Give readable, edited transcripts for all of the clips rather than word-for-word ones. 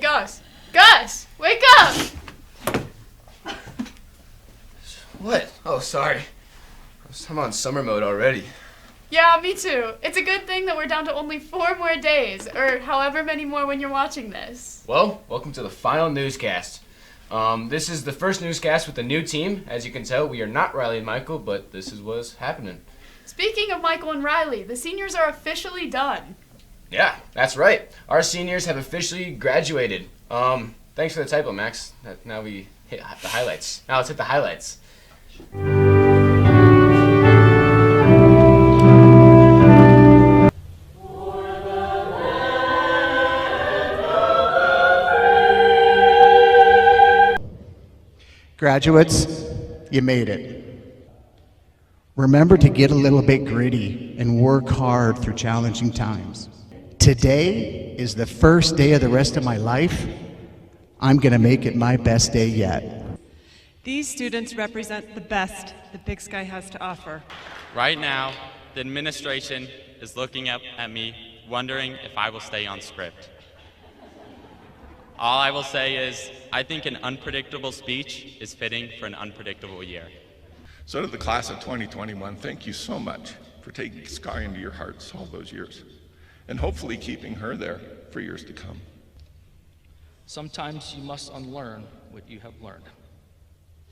Gus! Gus! Wake up! What? Oh, sorry. I'm on summer mode already. Yeah, me too. It's a good thing that we're down to only 4 more days, or however many more when you're watching this. Well, welcome to the final newscast. This is the first newscast with a new team. As you can tell, we are not Riley and Michael, but this is what's happening. Speaking of Michael and Riley, the seniors are officially done. Yeah, that's right. Our seniors have officially graduated. Thanks for the typo, Max. Now we hit the highlights. Now let's hit the highlights. Graduates, you made it. Remember to get a little bit gritty and work hard through challenging times. Today is the first day of the rest of my life. I'm going to make it my best day yet. These students represent the best that Big Sky has to offer. Right now, the administration is looking up at me, wondering if I will stay on script. All I will say is, I think an unpredictable speech is fitting for an unpredictable year. So to the class of 2021, thank you so much for taking Sky into your hearts all those years, and hopefully keeping her there for years to come. Sometimes you must unlearn what you have learned.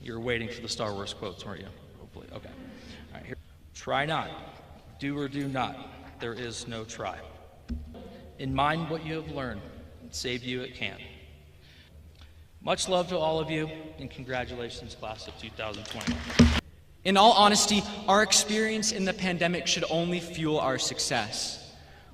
You were waiting for the Star Wars quotes, weren't you? Hopefully, okay. All right, here. Try not, do or do not, there is no try. In mind what you have learned, save you it can. Much love to all of you, and congratulations, class of 2021. In all honesty, our experience in the pandemic should only fuel our success.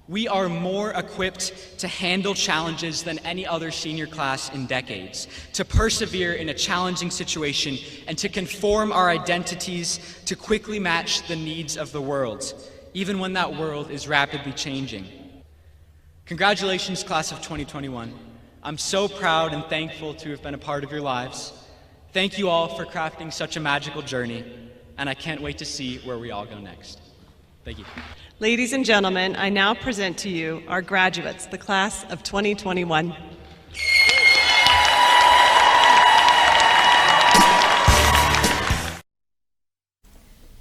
We are more equipped to handle challenges than any other senior class in decades, to persevere in a challenging situation, and to conform our identities to quickly match the needs of the world, even when that world is rapidly changing. Congratulations, class of 2021. I'm so proud and thankful to have been a part of your lives. Thank you all for crafting such a magical journey, and I can't wait to see where we all go next. Thank you. Ladies and gentlemen, I now present to you our graduates, the class of 2021.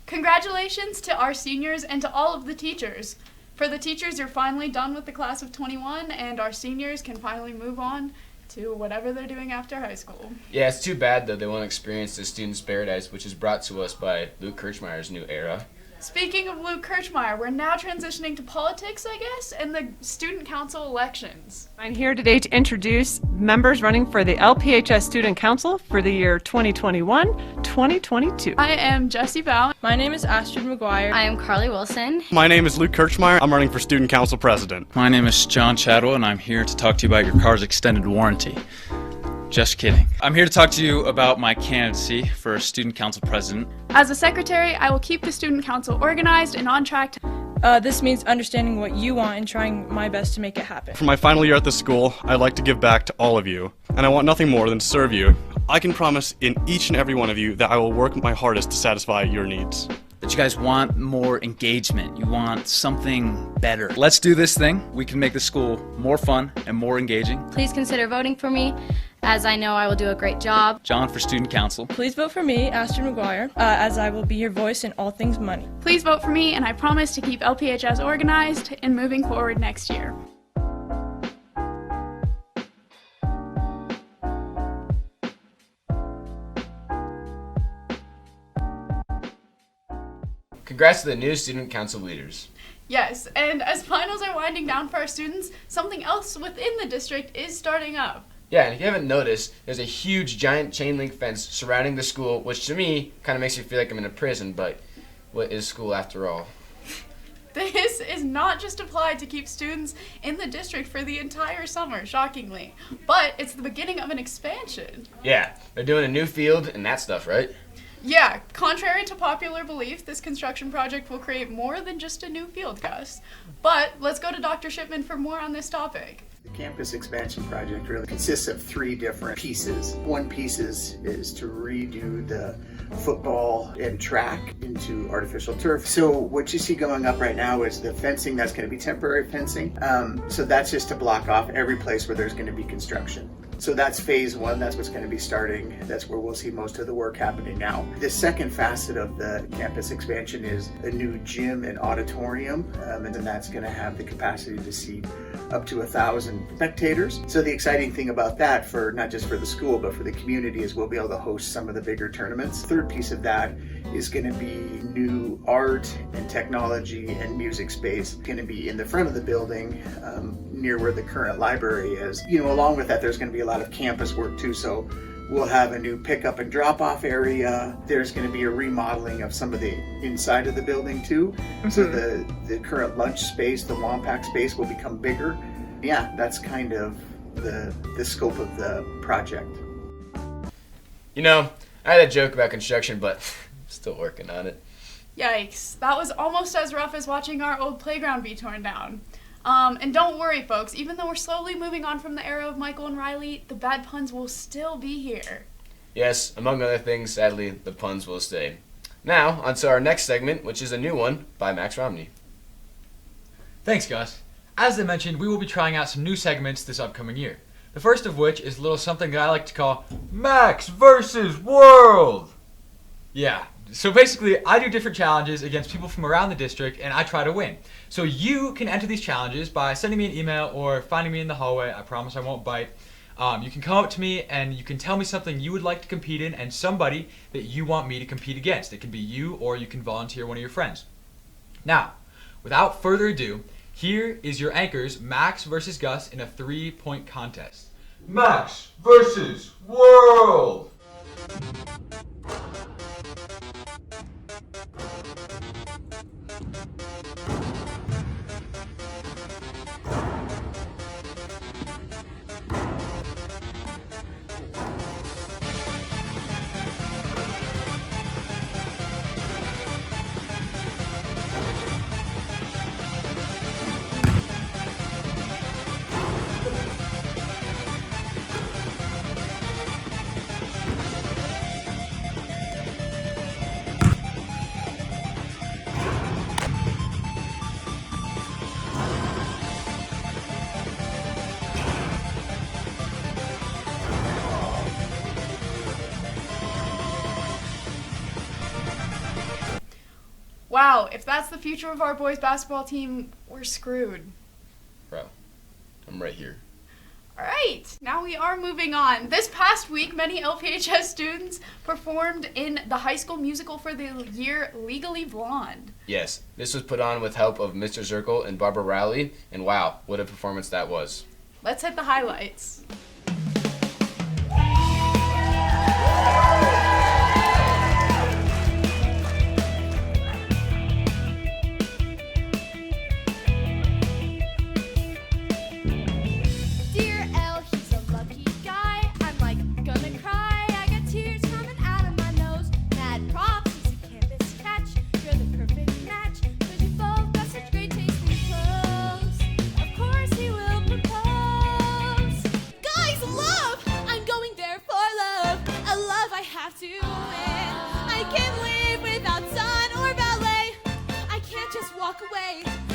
Congratulations to our seniors and to all of the teachers. For the teachers, you're finally done with the class of 21, and our seniors can finally move on to whatever they're doing after high school. Yeah, it's too bad that they won't experience the student's paradise, which is brought to us by Luke Kirchmeyer's new era. Speaking of Luke Kirchmeyer, we're now transitioning to politics, I guess, and the student council elections. I'm here today to introduce members running for the LPHS Student Council for the year 2021-2022. I am Jessie Bowen. My name is Astrid McGuire. I am Carly Wilson. My name is Luke Kirchmeyer. I'm running for Student Council President. My name is John Chadwell, and I'm here to talk to you about your car's extended warranty. Just kidding. I'm here to talk to you about my candidacy for Student Council President. As a secretary, I will keep the student council organized and on track. This means understanding what you want and trying my best to make it happen. For my final year at this school, I'd like to give back to all of you, and I want nothing more than to serve you. I can promise in each and every one of you that I will work my hardest to satisfy your needs. That you guys want more engagement. You want something better. Let's do this thing. We can make the school more fun and more engaging. Please consider voting for me, as I know I will do a great job. John for Student Council. Please vote for me, Astrid McGuire, as I will be your voice in all things money. Please vote for me, and I promise to keep LPHS organized and moving forward next year. Congrats to the new student council leaders. Yes, and as finals are winding down for our students, something else within the district is starting up. Yeah, and if you haven't noticed, there's a huge giant chain link fence surrounding the school, which to me kind of makes me feel like I'm in a prison, but what is school after all? This is not just applied to keep students in the district for the entire summer, shockingly, but it's the beginning of an expansion. Yeah, they're doing a new field and that stuff, right? Yeah, contrary to popular belief, this construction project will create more than just a new field, Gus. But let's go to Dr. Shipman for more on this topic. The campus expansion project really consists of 3 different pieces. One piece is to redo the football and track into artificial turf. So what you see going up right now is the fencing. That's going to be temporary fencing. So that's just to block off every place where there's going to be construction. So that's phase one. That's what's going to be starting. That's where we'll see most of the work happening now. The second facet of the campus expansion is a new gym and auditorium, and then that's going to have the capacity to seat up to 1,000 spectators. So the exciting thing about that, for not just for the school but for the community, is we'll be able to host some of the bigger tournaments. Third piece of that is going to be new art and technology and music space. Going to be in the front of the building, near where the current library is. Along with that, there's going to be a lot of campus work too. So we'll have a new pickup and drop off area. There's going to be a remodeling of some of the inside of the building too. Mm-hmm. So the current lunch space, the Wampac space, will become bigger. Yeah, that's kind of the scope of the project. I had a joke about construction, but still working on it. Yikes, that was almost as rough as watching our old playground be torn down. And don't worry, folks, even though we're slowly moving on from the era of Michael and Riley, the bad puns will still be here. Yes, among other things, sadly, the puns will stay. Now, on to our next segment, which is a new one by Max Romney. Thanks, Gus. As I mentioned, we will be trying out some new segments this upcoming year. The first of which is a little something that I like to call Max versus World. Yeah, so basically I do different challenges against people from around the district and I try to win. So you can enter these challenges by sending me an email or finding me in the hallway. I promise I won't bite. You can come up to me and you can tell me something you would like to compete in and somebody that you want me to compete against. It can be you or you can volunteer one of your friends. Now, without further ado, here is your anchors, Max versus Gus, in a 3-point contest. Max versus World! Wow, if that's the future of our boys basketball team, we're screwed. Bro, I'm right here. Alright, now we are moving on. This past week, many LPHS students performed in the high school musical for the year Legally Blonde. Yes, this was put on with help of Mr. Zirkle and Barbara Rowley, and wow, what a performance that was. Let's hit the highlights.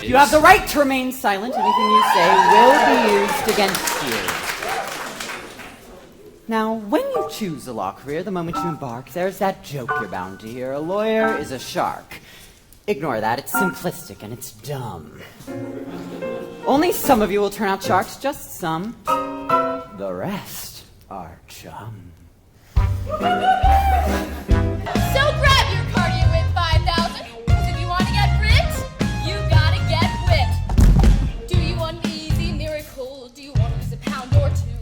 You have the right to remain silent. Anything you say will be used against you. Now, when you choose a law career, the moment you embark, there's that joke you're bound to hear. A lawyer is a shark. Ignore that. It's simplistic and it's dumb. Only some of you will turn out sharks, just some. The rest are chum. So grab your cardio with 5,000, because if you want to get ripped, you gotta get whipped. Do you want an easy miracle? Do you want to lose a pound or two?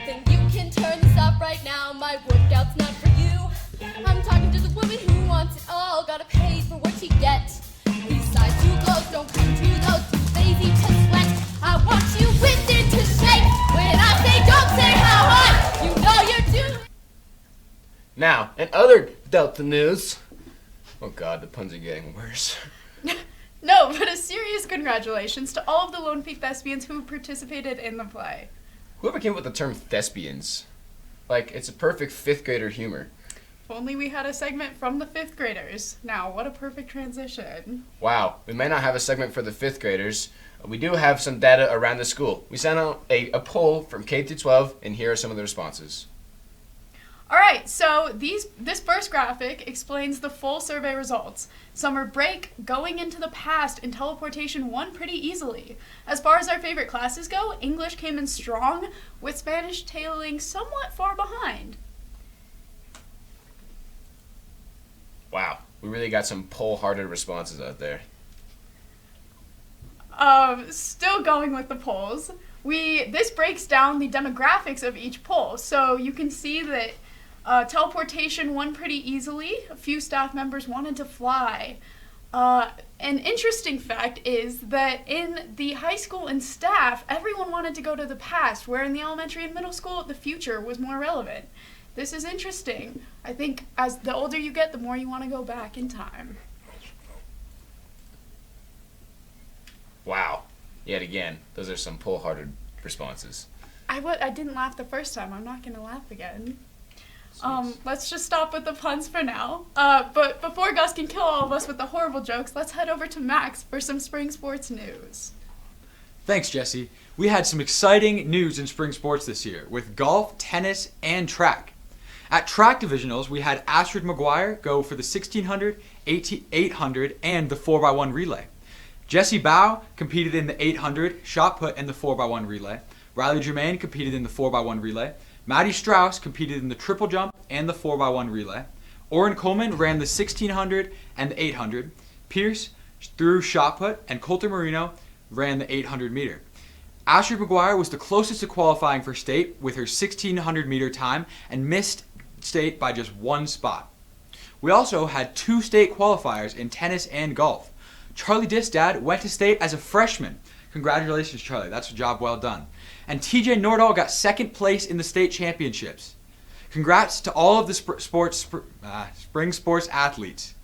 Then you can turn this up right now. My workout's not for you. I'm talking to the woman who wants it all. Gotta pay for what you get. These size 2 clothes don't come to those too lazy to sweat. I want you whipped into shape. When I say don't say how hot, you know you're doing. Now, in other Delta news. Oh god, the puns are getting worse. No, but a serious congratulations to all of the Lone Peak thespians who participated in the play. Whoever came up with the term thespians? Like, it's a perfect 5th grader humor. If only we had a segment from the 5th graders. Now, what a perfect transition. Wow, we may not have a segment for the 5th graders. We do have some data around the school. We sent out a poll from K through 12, and here are some of the responses. All right, so this first graphic explains the full survey results. Summer break, going into the past, and teleportation won pretty easily. As far as our favorite classes go, English came in strong, with Spanish tailing somewhat far behind. Wow, we really got some poll-hearted responses out there. Still going with the polls, this breaks down the demographics of each poll. So you can see that teleportation won pretty easily. A few staff members wanted to fly. An interesting fact is that in the high school and staff, everyone wanted to go to the past, where in the elementary and middle school, the future was more relevant. This is interesting. I think as the older you get, the more you want to go back in time. Wow. Yet again, those are some poll-hearted responses. I didn't laugh the first time. I'm not going to laugh again. Let's just stop with the puns for now. But before Gus can kill all of us with the horrible jokes, let's head over to Max for some spring sports news. Thanks, Jesse. We had some exciting news in spring sports this year with golf, tennis, and track. At track divisionals, we had Astrid McGuire go for the 1600, 800, and the 4x1 relay. Jesse Bow competed in the 800, shot put, and the 4x1 relay. Riley Germain competed in the 4x1 relay. Maddie Strauss competed in the triple jump and the 4x1 relay. Oren Coleman ran the 1600 and the 800. Pierce threw shot put, and Coulter Marino ran the 800 meter. Astrid McGuire was the closest to qualifying for state with her 1600 meter time and missed state by just one spot. We also had 2 state qualifiers in tennis and golf. Charlie Distad went to state as a freshman. Congratulations, Charlie. That's a job well done. And TJ Nordahl got 2nd place in the state championships. Congrats to all of the spring sports athletes.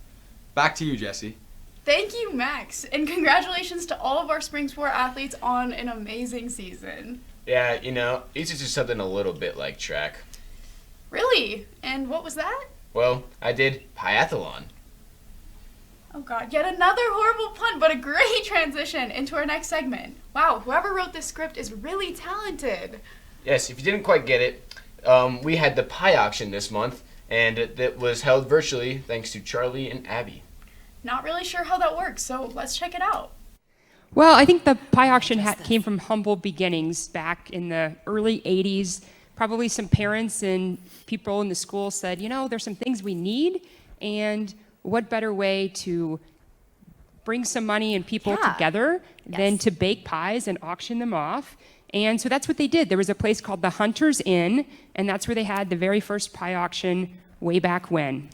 Back to you, Jesse. Thank you, Max. And congratulations to all of our spring sport athletes on an amazing season. Yeah, these is just something a little bit like track. Really? And what was that? Well, I did Piathlon. Oh God, yet another horrible pun, but a great transition into our next segment. Wow, whoever wrote this script is really talented. Yes, if you didn't quite get it, we had the pie auction this month, and it was held virtually thanks to Charlie and Abby. Not really sure how that works, so let's check it out. Well, I think the pie auction came from humble beginnings back in the early 80s. Probably some parents and people in the school said, there's some things we need, and what better way to bring some money and people together than to bake pies and auction them off. And so that's what they did. There was a place called the Hunter's Inn, and that's where they had the very first pie auction way back when.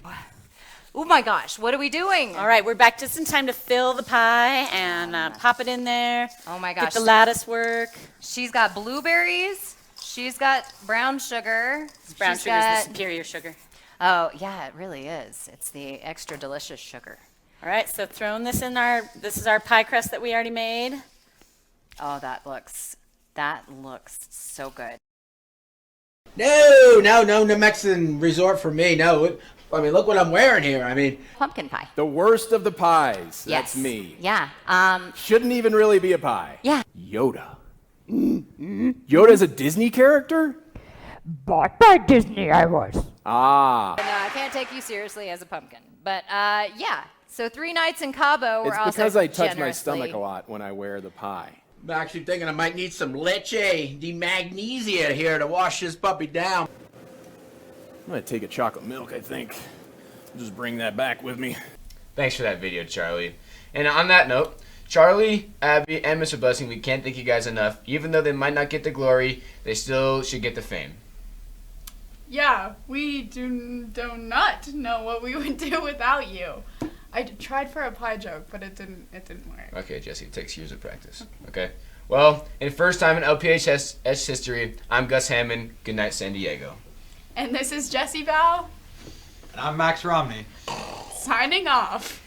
Oh my gosh, what are we doing? All right, we're back just in time to fill the pie and pop it in there. Oh my gosh. Get the lattice work. She's got blueberries. She's got brown sugar. Brown sugar is the superior sugar. Oh, yeah, it really is. It's the extra delicious sugar. All right, so throwing this in this is our pie crust that we already made. Oh, that looks so good. No Mexican resort for me. No, look what I'm wearing here. Pumpkin pie. The worst of the pies. Yes. That's me. Yeah. Shouldn't even really be a pie. Yeah. Yoda. Yoda's a Disney character? Bought by Disney, I was. Ah. No, I can't take you seriously as a pumpkin. But yeah. So 3 nights in Cabo were also It's because I touch my generously- stomach a lot when I wear the pie. I'm actually thinking I might need some leche de magnesia here to wash this puppy down. I'm gonna take a chocolate milk, I think. Just bring that back with me. Thanks for that video, Charlie. And on that note, Charlie, Abby, and Mr. Blessing, we can't thank you guys enough. Even though they might not get the glory, they still should get the fame. Yeah, we do not know what we would do without you. I tried for a pie joke, but it didn't work. Okay, Jesse, it takes years of practice. Okay. Well, in first time in LPHS history, I'm Gus Hammond. Good night, San Diego. And this is Jesse Bao, And I'm Max Romney. signing off.